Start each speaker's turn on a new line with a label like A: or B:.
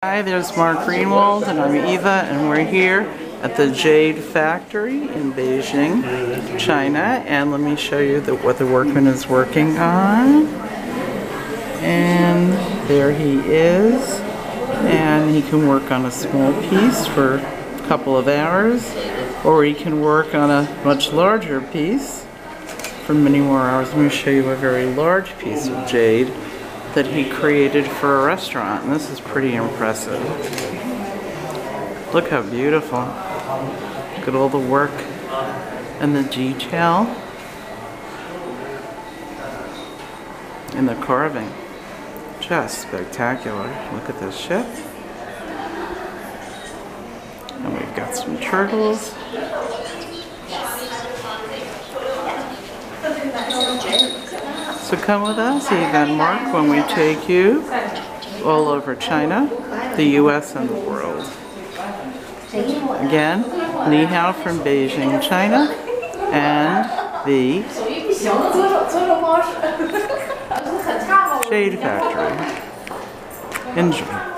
A: Hi, there's Mark Greenwald and I'm Eva, and we're here at the Jade factory in Beijing, China, and let me show you what the workman is working on. And there he is, and he can work on a small piece for a couple of hours, or he can work on a much larger piece for many more hours. Let me show you a very large piece of jade that he created for a restaurant, and this is pretty impressive. Look how beautiful. Look at all the work and the detail and the carving. Just spectacular. Look at this ship. And we've got some turtles. So come with us, Eva and Mark, when we take you all over China, the US, and the world. Again, Ni Hao from Beijing, China, and the Jade factory. Enjoy.